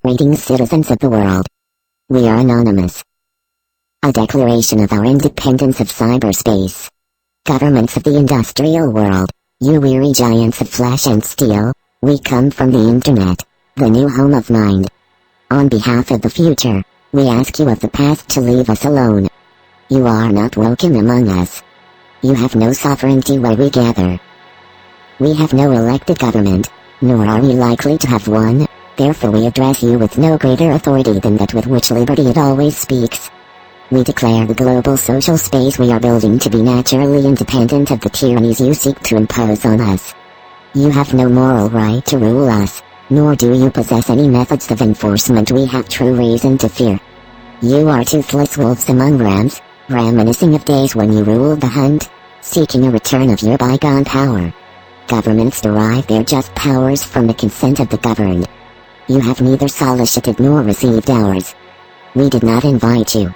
Greetings, citizens of the world. We are anonymous. A declaration of our independence of cyberspace. Governments of the industrial world, you weary giants of flesh and steel, we come from the internet, the new home of mind. On behalf of the future, we ask you of the past to leave us alone. You are not welcome among us. You have no sovereignty where we gather. We have no elected government, nor are we likely to have one. Therefore we address you with no greater authority than that with which liberty it always speaks. We declare the global social space we are building to be naturally independent of the tyrannies you seek to impose on us. You have no moral right to rule us, nor do you possess any methods of enforcement we have true reason to fear. You are toothless wolves among rams, reminiscing of days when you ruled the hunt, seeking a return of your bygone power. Governments derive their just powers from the consent of the governed. You have neither solicited nor received ours. We did not invite you.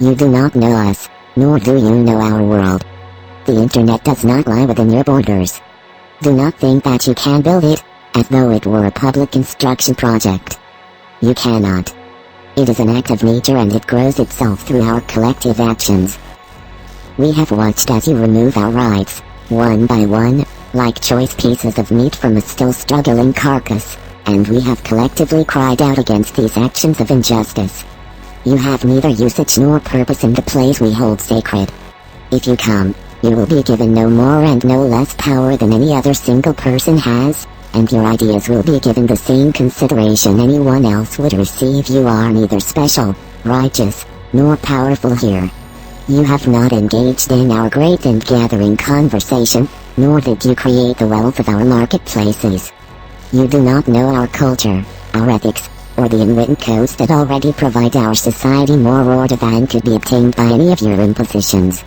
You do not know us, nor do you know our world. The internet does not lie within your borders. Do not think that you can build it, as though it were a public instruction project. You cannot. It is an act of nature and it grows itself through our collective actions. We have watched as you remove our rights, one by one, like choice pieces of meat from a still struggling carcass. And we have collectively cried out against these actions of injustice. You have neither usage nor purpose in the place we hold sacred. If you come, you will be given no more and no less power than any other single person has, and your ideas will be given the same consideration anyone else would receive. You are neither special, righteous, nor powerful here. You have not engaged in our great and gathering conversation, nor did you create the wealth of our marketplaces. You do not know our culture, our ethics, or the unwritten codes that already provide our society more order than could be obtained by any of your impositions.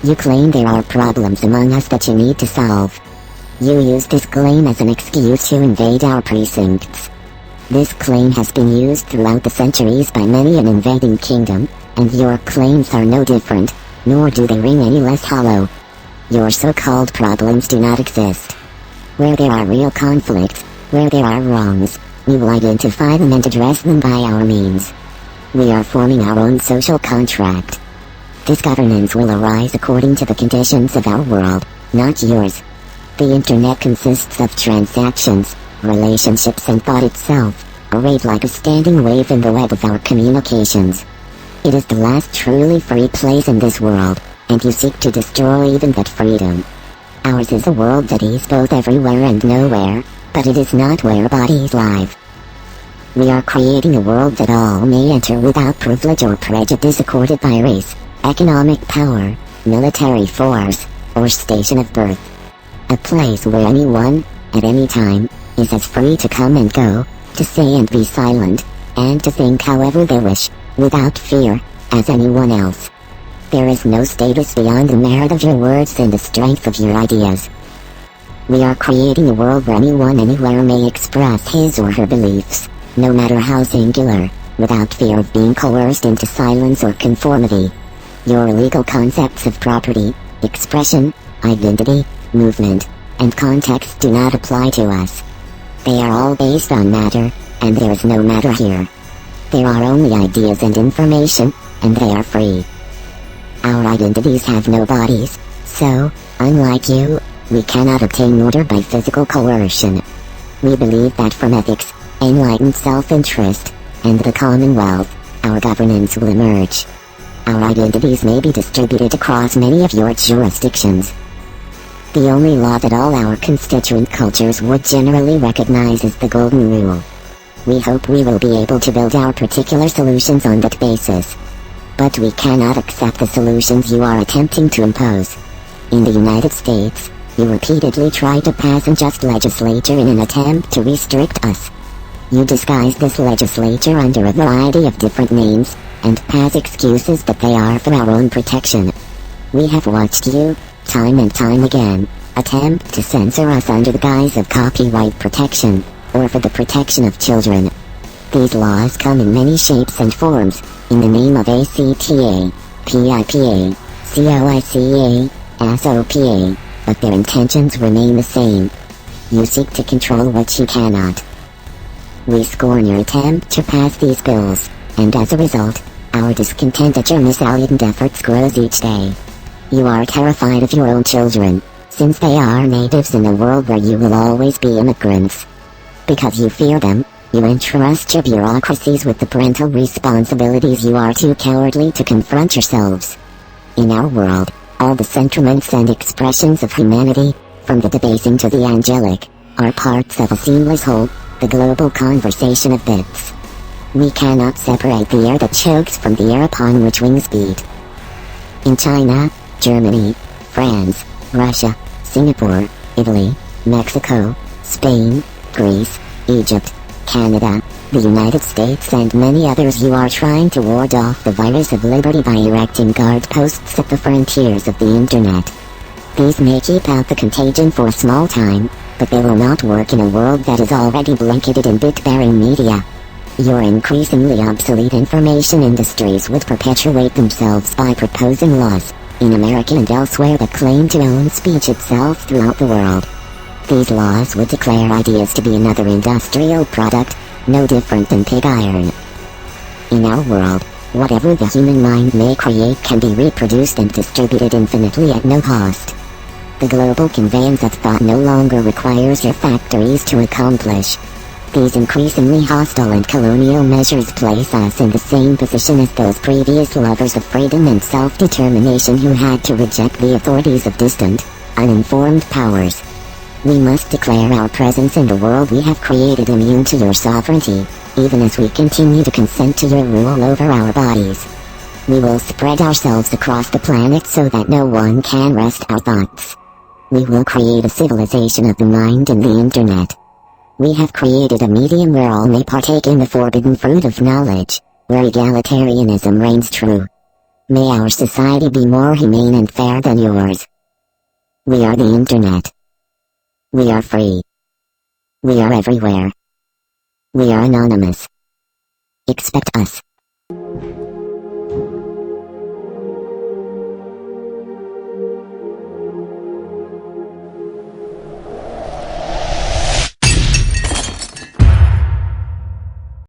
You claim there are problems among us that you need to solve. You use this claim as an excuse to invade our precincts. This claim has been used throughout the centuries by many an invading kingdom, and your claims are no different, nor do they ring any less hollow. Your so-called problems do not exist. Where there are real conflicts, where there are wrongs, we will identify them and address them by our means. We are forming our own social contract. This governance will arise according to the conditions of our world, not yours. The internet consists of transactions, relationships and thought itself, arrayed like a standing wave in the web of our communications. It is the last truly free place in this world, and you seek to destroy even that freedom. Ours is a world that is both everywhere and nowhere, but it is not where bodies live. We are creating a world that all may enter without privilege or prejudice accorded by race, economic power, military force, or station of birth. A place where anyone, at any time, is as free to come and go, to say and be silent, and to think however they wish, without fear, as anyone else. There is no status beyond the merit of your words and the strength of your ideas. We are creating a world where anyone anywhere may express his or her beliefs, no matter how singular, without fear of being coerced into silence or conformity. Your legal concepts of property, expression, identity, movement, and context do not apply to us. They are all based on matter, and there is no matter here. There are only ideas and information, and they are free. Our identities have no bodies, so, unlike you, we cannot obtain order by physical coercion. We believe that from ethics, enlightened self-interest, and the commonwealth, our governance will emerge. Our identities may be distributed across many of your jurisdictions. The only law that all our constituent cultures would generally recognize is the Golden Rule. We hope we will be able to build our particular solutions on that basis. But we cannot accept the solutions you are attempting to impose. In the United States, you repeatedly try to pass unjust legislature in an attempt to restrict us. You disguise this legislature under a variety of different names, and pass excuses that they are for our own protection. We have watched you, time and time again, attempt to censor us under the guise of copyright protection, or for the protection of children. These laws come in many shapes and forms, in the name of ACTA, PIPA, COICA, SOPA, but their intentions remain the same. You seek to control what you cannot. We scorn your attempt to pass these bills, and as a result, our discontent at your misaligned efforts grows each day. You are terrified of your own children, since they are natives in a world where you will always be immigrants. Because you fear them, you entrust your bureaucracies with the parental responsibilities you are too cowardly to confront yourselves. In our world, all the sentiments and expressions of humanity, from the debasing to the angelic, are parts of a seamless whole, the global conversation of bits. We cannot separate the air that chokes from the air upon which wings beat. In China, Germany, France, Russia, Singapore, Italy, Mexico, Spain, Greece, Egypt, Canada, the United States and many others, you are trying to ward off the virus of liberty by erecting guard posts at the frontiers of the internet. These may keep out the contagion for a small time, but they will not work in a world that is already blanketed in bit-bearing media. Your increasingly obsolete information industries would perpetuate themselves by proposing laws, in America and elsewhere, that claim to own speech itself throughout the world. These laws would declare ideas to be another industrial product, no different than pig iron. In our world, whatever the human mind may create can be reproduced and distributed infinitely at no cost. The global conveyance of thought no longer requires your factories to accomplish. These increasingly hostile and colonial measures place us in the same position as those previous lovers of freedom and self-determination who had to reject the authorities of distant, uninformed powers. We must declare our presence in the world we have created immune to your sovereignty, even as we continue to consent to your rule over our bodies. We will spread ourselves across the planet so that no one can wrest our thoughts. We will create a civilization of the mind in the internet. We have created a medium where all may partake in the forbidden fruit of knowledge, where egalitarianism reigns true. May our society be more humane and fair than yours. We are the internet. We are free. We are everywhere. We are anonymous. Expect us.